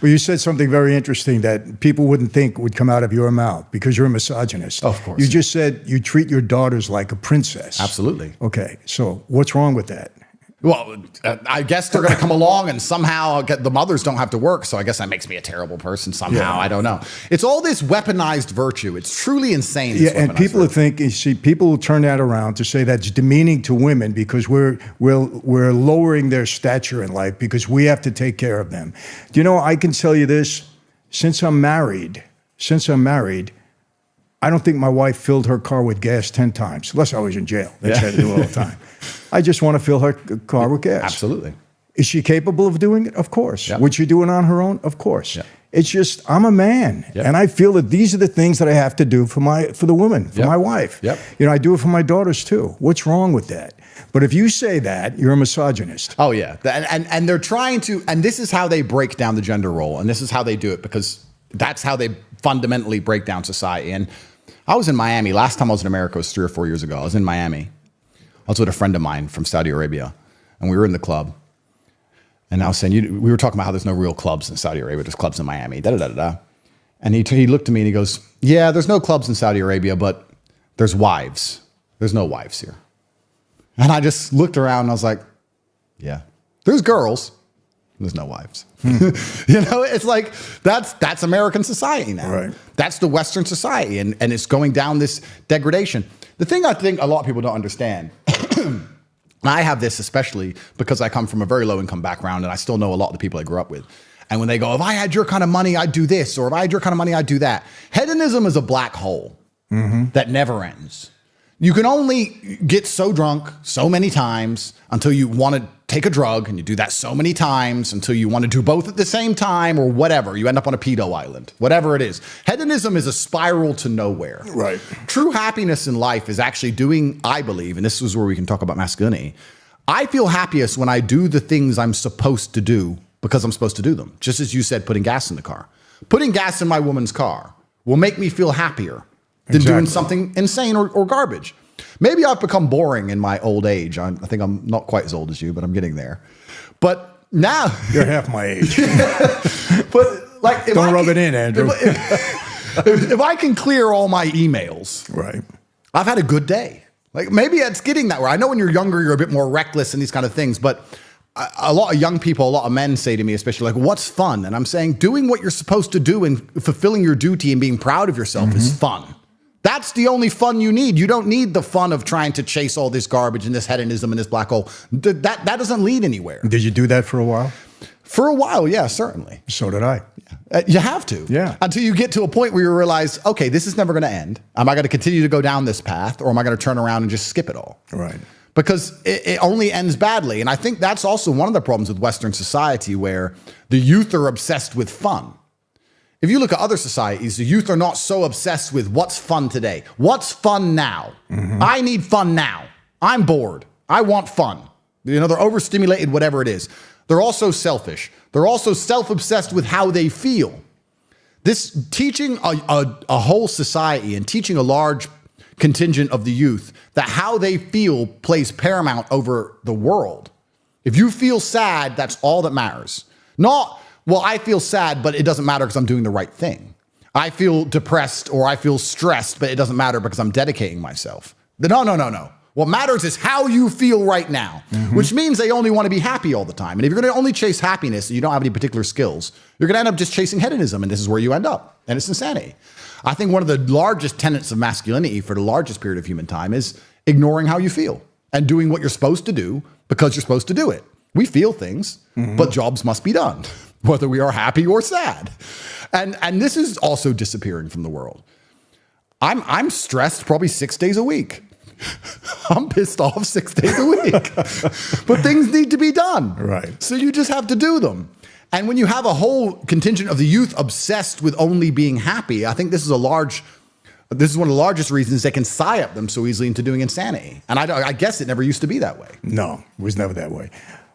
Well, you said something very interesting that people wouldn't think would come out of your mouth because you're a misogynist. Of course. You just said you treat your daughters like a princess. Absolutely. Okay, so what's wrong with that? Well, I guess they're going to come along and somehow the mothers don't have to work. So I guess that makes me a terrible person somehow. I don't know. It's all this weaponized virtue. It's truly insane. Yeah, and people people will turn that around to say that's demeaning to women because we're lowering their stature in life because we have to take care of them. Do you know, I can tell you this, since I'm married, I don't think my wife filled her car with gas 10 times, unless I was in jail. That's what I do all the time. I just want to fill her car with gas. Absolutely. Is she capable of doing it? Of course. Yep. Would she do it on her own? Of course. Yep. It's just, I'm a man. Yep. And I feel that these are the things that I have to do for the woman, for my wife. Yep. You know, I do it for my daughters too. What's wrong with that? But if you say that, you're a misogynist. Oh, yeah. And they're trying to, and this is how they break down the gender role. And this is how they do it because that's how they fundamentally break down society. And I was in Miami. Last time I was in America was 3 or 4 years ago. I was in Miami. I was with a friend of mine from Saudi Arabia, and we were in the club. And I was saying, we were talking about how there's no real clubs in Saudi Arabia. There's clubs in Miami, da-da-da-da-da. And he looked at me and he goes, yeah, there's no clubs in Saudi Arabia, but there's wives. There's no wives here. And I just looked around and I was like, yeah, there's girls. There's no wives. You know, it's like, that's American society now. Right. That's the Western society. And it's going down this degradation. The thing I think a lot of people don't understand, and I have this especially because I come from a very low income background and I still know a lot of the people I grew up with. And when they go, if I had your kind of money, I'd do this, or if I had your kind of money, I'd do that. Hedonism is a black hole that never ends. You can only get so drunk so many times until you want to take a drug, and you do that so many times until you want to do both at the same time or whatever. You end up on a pedo island, whatever it is. Hedonism is a spiral to nowhere. Right. True happiness in life is actually doing, I believe, and this is where we can talk about masculinity. I feel happiest when I do the things I'm supposed to do because I'm supposed to do them. Just as you said, putting gas in the car. Putting gas in my woman's car will make me feel happier than doing something insane or garbage. Maybe I've become boring in my old age. I think I'm not quite as old as you, but I'm getting there. But now you're half my age. But like, don't rub it in, Andrew. If I can clear all my emails, right, I've had a good day. Like maybe it's getting that way. I know when you're younger, you're a bit more reckless and these kind of things, but a lot of young people, a lot of men say to me, especially like, what's fun? And I'm saying doing what you're supposed to do and fulfilling your duty and being proud of yourself is fun. That's the only fun you need. You don't need the fun of trying to chase all this garbage and this hedonism and this black hole. That doesn't lead anywhere. Did you do that for a while? For a while, yeah, certainly. So did I. You have to. Yeah. Until you get to a point where you realize, okay, this is never going to end. Am I going to continue to go down this path, or am I going to turn around and just skip it all? Right. Because it only ends badly. And I think that's also one of the problems with Western society, where the youth are obsessed with fun. If you look at other societies, the youth are not so obsessed with what's fun today. What's fun now? I need fun now. I'm bored. I want fun. You know, they're overstimulated, whatever it is. They're also selfish. They're also self-obsessed with how they feel. This teaching a whole society and teaching a large contingent of the youth that how they feel plays paramount over the world. If you feel sad, that's all that matters. Not, well, I feel sad, but it doesn't matter because I'm doing the right thing. I feel depressed or I feel stressed, but it doesn't matter because I'm dedicating myself. No. What matters is how you feel right now, which means they only want to be happy all the time. And if you're going to only chase happiness and you don't have any particular skills, you're going to end up just chasing hedonism, and this is where you end up. And it's insanity. I think one of the largest tenets of masculinity for the largest period of human time is ignoring how you feel and doing what you're supposed to do because you're supposed to do it. We feel things, but jobs must be done, whether we are happy or sad. And this is also disappearing from the world. I'm stressed probably 6 days a week. I'm pissed off 6 days a week. But things need to be done. Right. So you just have to do them. And when you have a whole contingent of the youth obsessed with only being happy, I think this is one of the largest reasons they can psyop them so easily into doing insanity. And I guess it never used to be that way. No, it was never that way.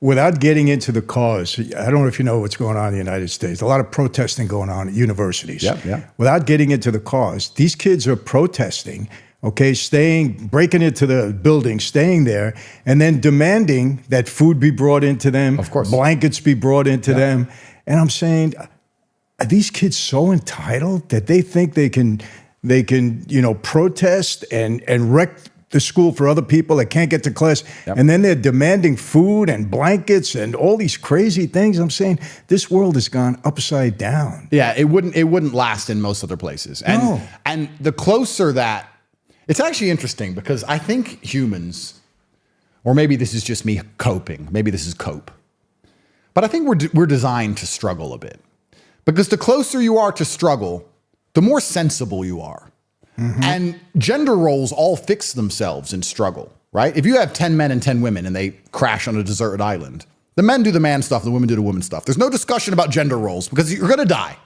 Without getting into the cause, I don't know if you know what's going on in the United States. A lot of protesting going on at universities. Yeah. Without getting into the cause, these kids are protesting, okay, breaking into the building, staying there, and then demanding that food be brought into them, of course, blankets be brought into them. And I'm saying, are these kids so entitled that they think they can, protest and wreck the school for other people that can't get to class, and then they're demanding food and blankets and all these crazy things. I'm saying this world has gone upside down. Yeah, it wouldn't last in most other places. And the closer that, it's actually interesting because I think humans, or maybe this is just me coping, maybe this is cope, but I think we're designed to struggle a bit, because the closer you are to struggle, the more sensible you are. And gender roles all fix themselves in struggle, right? If you have 10 men and 10 women and they crash on a deserted island, the men do the man stuff, the women do the woman stuff. There's no discussion about gender roles because you're going to die.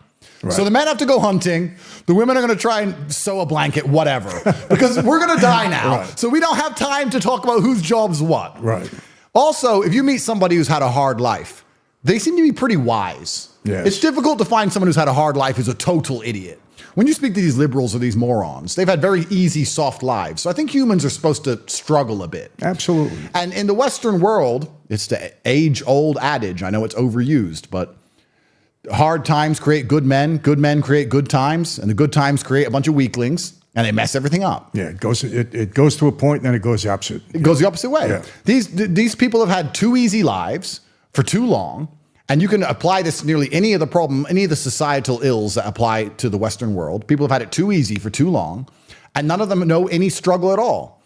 Right. So the men have to go hunting. The women are going to try and sew a blanket, whatever, because we're going to die now. Right. So we don't have time to talk about whose job's what. Right. Also, if you meet somebody who's had a hard life, they seem to be pretty wise. Yes. It's difficult to find someone who's had a hard life who's a total idiot. When you speak to these liberals or these morons, they've had very easy, soft lives. So I think humans are supposed to struggle a bit. Absolutely. And in the Western world, it's the age-old adage. I know it's overused, but hard times create good men create good times, and the good times create a bunch of weaklings, and they mess everything up. Yeah, it goes to a point, and then it goes the opposite. It goes the opposite way. Yeah. These people have had too easy lives for too long. And you can apply this to nearly any of the societal ills that apply to the Western world. People have had it too easy for too long, and none of them know any struggle at all.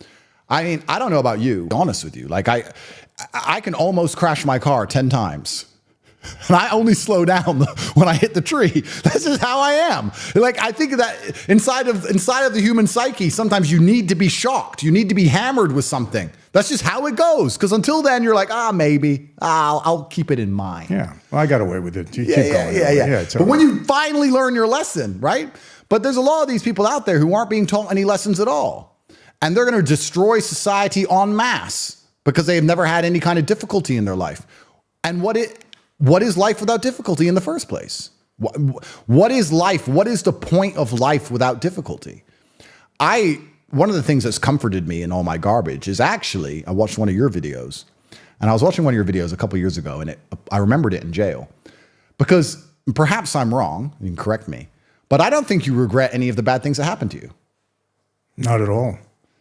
I mean, I don't know about you, to be honest with you. Like I can almost crash my car 10 times. And I only slow down when I hit the tree. This is how I am. Like, I think that inside of the human psyche, sometimes you need to be shocked. You need to be hammered with something. That's just how it goes. Because until then, you're like, maybe I'll keep it in mind. Yeah, well, I got away with it. Keep going. Yeah. But when you finally learn your lesson, right? But there's a lot of these people out there who aren't being taught any lessons at all, and they're going to destroy society en masse because they have never had any kind of difficulty in their life. And what is life without difficulty in the first place? What is life? What is the point of life without difficulty? One of the things that's comforted me in all my garbage is actually, I watched one of your videos, and I was watching one of your videos a couple years ago, and I remembered it in jail, because perhaps I'm wrong, you can correct me, but I don't think you regret any of the bad things that happened to you. Not at all.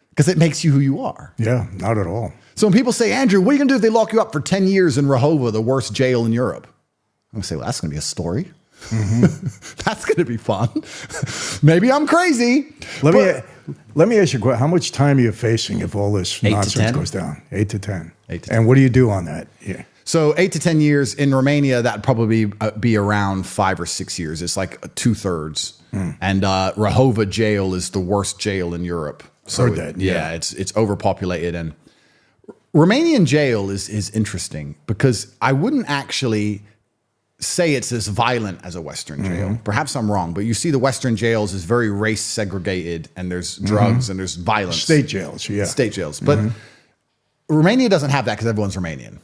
Because it makes you who you are. Yeah, not at all. So when people say, Andrew, what are you going to do if they lock you up for 10 years in Rehovot, the worst jail in Europe? I'm going to say, well, that's going to be a story. That's going to be fun. Maybe I'm crazy. Let me ask you a question. How much time are you facing if all this nonsense goes down? 8 to 10. 8 to 10. And what do you do on that? Yeah. So 8 to 10 years in Romania, that'd probably be around 5 or 6 years. It's like 2/3. And Rehovot jail is the worst jail in Europe. So it's overpopulated, and Romanian jail is interesting because I wouldn't actually say it's as violent as a Western jail. Perhaps I'm wrong, but you see the Western jails is very race segregated, and there's drugs and there's violence. State jails, yeah. State jails. But Romania doesn't have that because everyone's Romanian.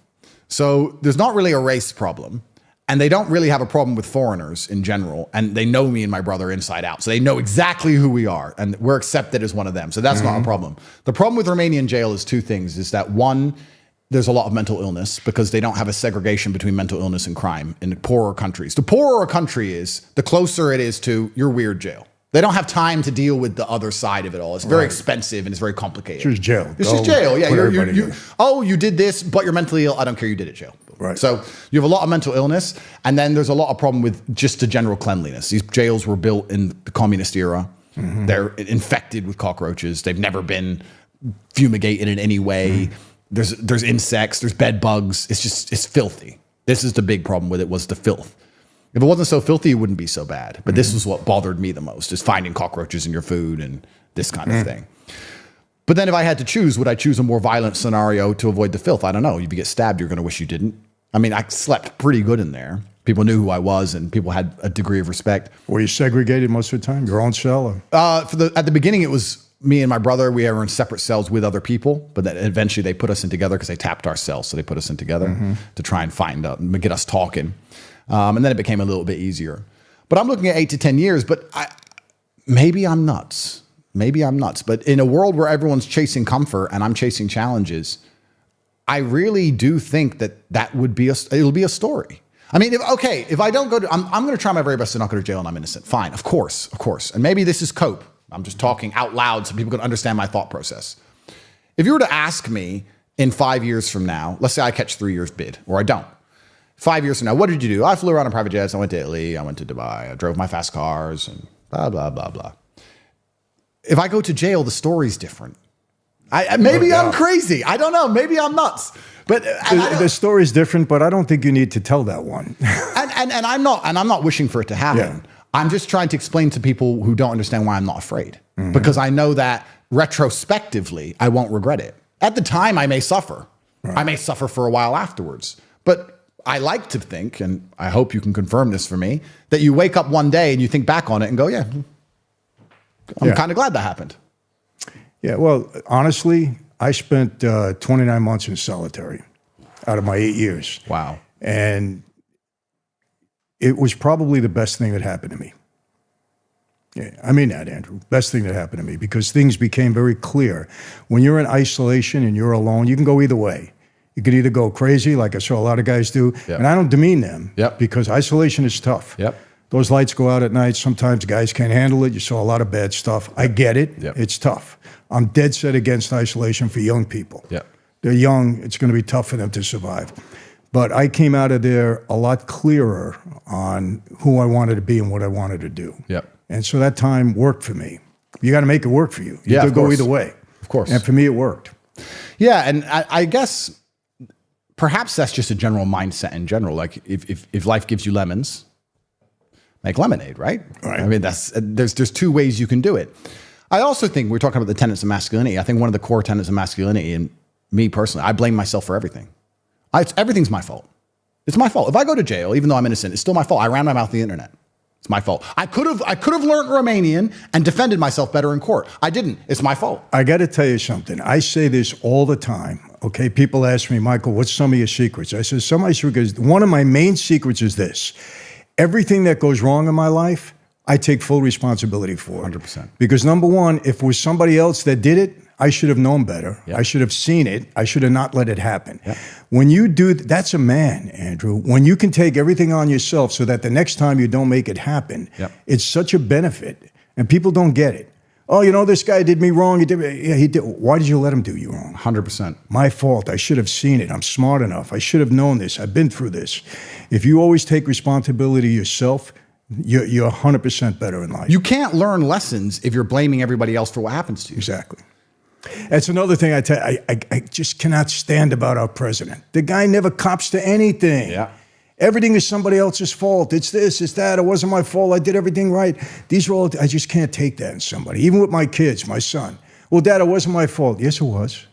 So there's not really a race problem. And they don't really have a problem with foreigners in general. And they know me and my brother inside out. So they know exactly who we are. And we're accepted as one of them. So that's not a problem. The problem with Romanian jail is two things. Is that one, there's a lot of mental illness because they don't have a segregation between mental illness and crime in poorer countries. The poorer a country is, the closer it is to your weird jail. They don't have time to deal with the other side of it all. It's very expensive and it's very complicated. It's just jail. It's just jail. Yeah. You did this, but you're mentally ill. I don't care. You did it, jail. Right. So you have a lot of mental illness, and then there's a lot of problem with just the general cleanliness. These jails were built in the communist era. They're infected with cockroaches. They've never been fumigated in any way. There's insects. There's bed bugs. It's filthy. This is the big problem with it, was the filth. If it wasn't so filthy, it wouldn't be so bad. But this was what bothered me the most, is finding cockroaches in your food and this kind of thing. But then if I had to choose, would I choose a more violent scenario to avoid the filth? I don't know. If you get stabbed, you're going to wish you didn't. I mean, I slept pretty good in there. People knew who I was, and people had a degree of respect. Were you segregated most of the time? Your own cell? Or? At the beginning, it was me and my brother. We were in separate cells with other people, but then eventually they put us in together because they tapped our cells. So they put us in together to try and find out and get us talking. And then it became a little bit easier. But I'm looking at 8 to 10 years, but maybe I'm nuts. Maybe I'm nuts. But in a world where everyone's chasing comfort and I'm chasing challenges, I really do think that would be it'll be a story. I mean, if I don't go to, I'm going to try my very best to not go to jail and I'm innocent. Fine, of course. And maybe this is cope. I'm just talking out loud so people can understand my thought process. If you were to ask me in 5 years from now, let's say I catch 3 years bid, or I don't. 5 years from now, what did you do? I flew around in private jets. I went to Italy. I went to Dubai. I drove my fast cars and blah, blah, blah, blah. If I go to jail, the story's different. Maybe I'm crazy. I don't know. Maybe I'm nuts. But the story's different, but I don't think you need to tell that one. and I'm not wishing for it to happen. Yeah. I'm just trying to explain to people who don't understand why I'm not afraid. Because I know that retrospectively, I won't regret it. At the time, I may suffer. Right. I may suffer for a while afterwards. But I like to think, and I hope you can confirm this for me, that you wake up one day and you think back on it and go, yeah, I'm kind of glad that happened. Yeah, well, honestly, I spent 29 months in solitary out of my 8 years. Wow. And it was probably the best thing that happened to me. Yeah, I mean that, Andrew. Best thing that happened to me, because things became very clear. When you're in isolation and you're alone, you can go either way. You could either go crazy, like I saw a lot of guys do, and I don't demean them, because isolation is tough. Those lights go out at night. Sometimes guys can't handle it. You saw a lot of bad stuff. I get it. It's tough. I'm dead set against isolation for young people. They're young. It's going to be tough for them to survive. But I came out of there a lot clearer on who I wanted to be and what I wanted to do. And so that time worked for me. You got to make it work for you. You could go either way. Of course. And for me, it worked. Yeah, and I guess perhaps that's just a general mindset in general. Like if life gives you lemons, make lemonade, right? I mean, there's two ways you can do it. I also think we're talking about the tenets of masculinity. I think one of the core tenets of masculinity, and me personally, I blame myself for everything. Everything's my fault. It's my fault. If I go to jail, even though I'm innocent, it's still my fault. I ran my mouth to the internet. It's my fault. I could have learned Romanian and defended myself better in court. I didn't. It's my fault. I got to tell you something. I say this all the time. Okay, people ask me, Michael, what's some of your secrets? I said, some of my secrets. One of my main secrets is this: everything that goes wrong in my life, I take full responsibility for. 100%. Because number one, if it was somebody else that did it, I should have known better. I should have seen it. I should have not let it happen. When you do, that's a man, Andrew. When you can take everything on yourself so that the next time you don't make it happen, it's such a benefit. And people don't get it. Oh, you know, this guy did me wrong. He did. Why did you let him do you wrong? 100%. My fault. I should have seen it. I'm smart enough. I should have known this. I've been through this. If you always take responsibility yourself, you're 100% better in life. You can't learn lessons if you're blaming everybody else for what happens to you. Exactly. That's another thing I just cannot stand about our president. The guy never cops to anything. Everything is somebody else's fault. It's this, it's that. It wasn't my fault. I did everything right. These are all, I just can't take that in somebody. Even with my kids, my son. Well, Dad, it wasn't my fault. Yes, it was.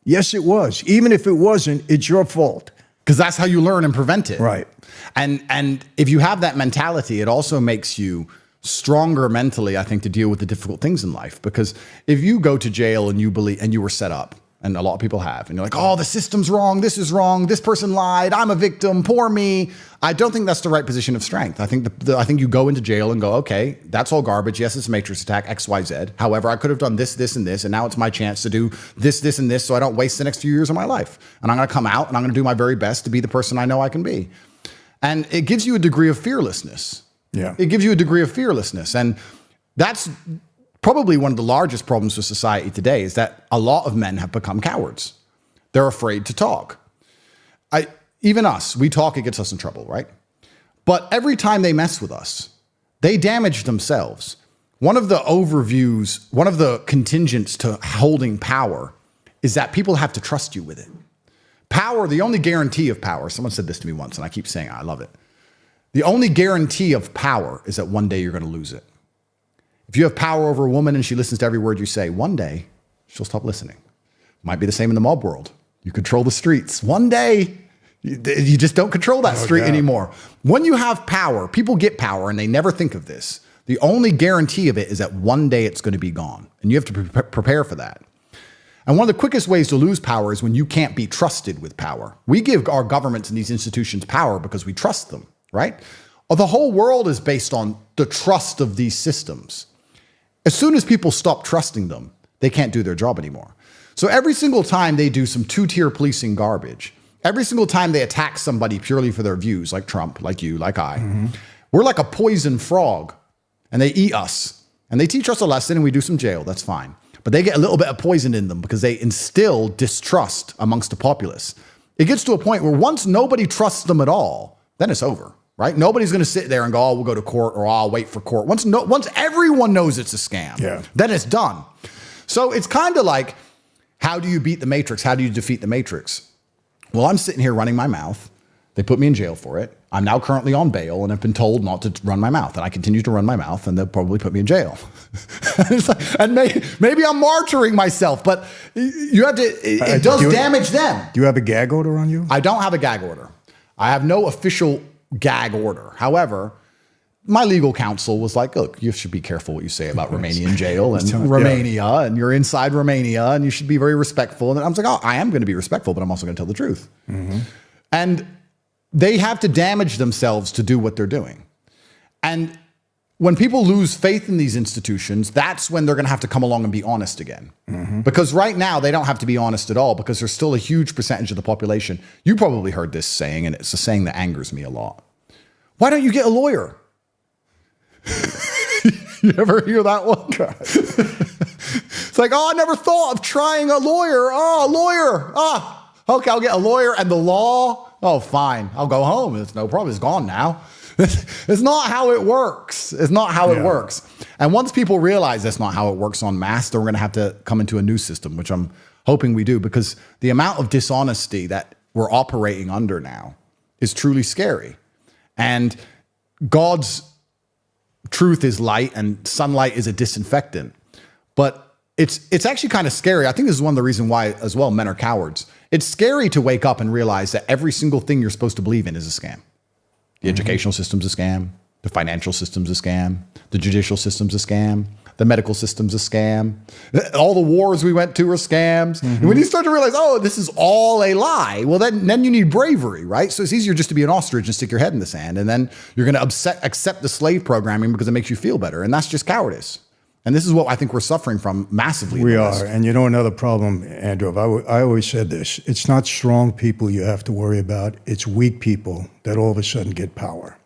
Yes, it was. Even if it wasn't, it's your fault. Because that's how you learn and prevent it. Right. And if you have that mentality, it also makes you stronger mentally, I think, to deal with the difficult things in life. Because if you go to jail and you believe, and you were set up, and a lot of people have, and you're like, oh, the system's wrong, this is wrong, this person lied, I'm a victim, poor me. I don't think that's the right position of strength. I think I think you go into jail and go, okay, that's all garbage. Yes, it's a matrix attack, X, Y, Z. However, I could have done this, this, and this, and now it's my chance to do this, this, and this, so I don't waste the next few years of my life. And I'm going to come out and I'm going to do my very best to be the person I know I can be. And it gives you a degree of fearlessness. It gives you a degree of fearlessness. And that's probably one of the largest problems with society today, is that a lot of men have become cowards. They're afraid to talk. Even us, we talk, it gets us in trouble, right? But every time they mess with us, they damage themselves. One of the overviews, one of the contingents to holding power is that people have to trust you with it. Power, the only guarantee of power, someone said this to me once, and I keep saying it, I love it. The only guarantee of power is that one day you're going to lose it. If you have power over a woman and she listens to every word you say, one day she'll stop listening. Might be the same in the mob world. You control the streets. One day, you just don't control that street anymore. When you have power, people get power and they never think of this. The only guarantee of it is that one day it's going to be gone. And you have to prepare for that. And one of the quickest ways to lose power is when you can't be trusted with power. We give our governments and these institutions power because we trust them, right? The whole world is based on the trust of these systems. As soon as people stop trusting them, they can't do their job anymore. So every single time they do some two-tier policing garbage, every single time they attack somebody purely for their views, like Trump, like you, like I, we're like a poison frog, and they eat us. And they teach us a lesson, and we do some jail. That's fine. But they get a little bit of poison in them because they instill distrust amongst the populace. It gets to a point where once nobody trusts them at all, then it's over, right? Nobody's going to sit there and go, oh, we'll go to court, or I'll wait for court. Once everyone knows it's a scam, then it's done. So it's kind of like, how do you beat the Matrix? How do you defeat the Matrix? Well, I'm sitting here running my mouth. They put me in jail for it. I'm now currently on bail, and I've been told not to run my mouth. And I continue to run my mouth, and they'll probably put me in jail. And maybe I'm martyring myself, but you have to, it does damage them. Do you have a gag order on you? I don't have a gag order. I have no official gag order. However, my legal counsel was like, look, you should be careful what you say about Romanian jail and Romania, and you're inside Romania, and you should be very respectful. And I was like, oh, I am going to be respectful, but I'm also going to tell the truth. And they have to damage themselves to do what they're doing. And when people lose faith in these institutions, that's when they're going to have to come along and be honest again. Because right now, they don't have to be honest at all, because there's still a huge percentage of the population. You probably heard this saying, and it's a saying that angers me a lot. Why don't you get a lawyer? You ever hear that one? It's like, oh, I never thought of trying a lawyer. Oh, a lawyer. Oh, okay, I'll get a lawyer. And the law, oh, fine. I'll go home. It's no problem. It's gone now. It's not how it works. It's not how it works. And once people realize that's not how it works en masse, then we're going to have to come into a new system, which I'm hoping we do, because the amount of dishonesty that we're operating under now is truly scary. And God's truth is light, and sunlight is a disinfectant. But it's actually kind of scary. I think this is one of the reasons why, as well, men are cowards. It's scary to wake up and realize that every single thing you're supposed to believe in is a scam. The educational system's a scam. The financial system's a scam. The judicial system's a scam. The medical system's a scam. All the wars we went to are scams. And when you start to realize, oh, this is all a lie, well, then you need bravery, right? So it's easier just to be an ostrich and stick your head in the sand. And then you're going to accept the slave programming because it makes you feel better. And that's just cowardice. And this is what I think we're suffering from massively. We are. And you know another problem, Andrew, I always said this. It's not strong people you have to worry about. It's weak people that all of a sudden get power.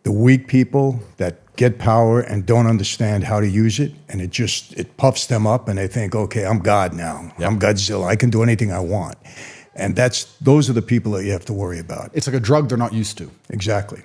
The weak people that get power and don't understand how to use it, and it puffs them up, and they think, okay, I'm God now. I'm Godzilla. I can do anything I want. And those are the people that you have to worry about. It's like a drug they're not used to. Exactly.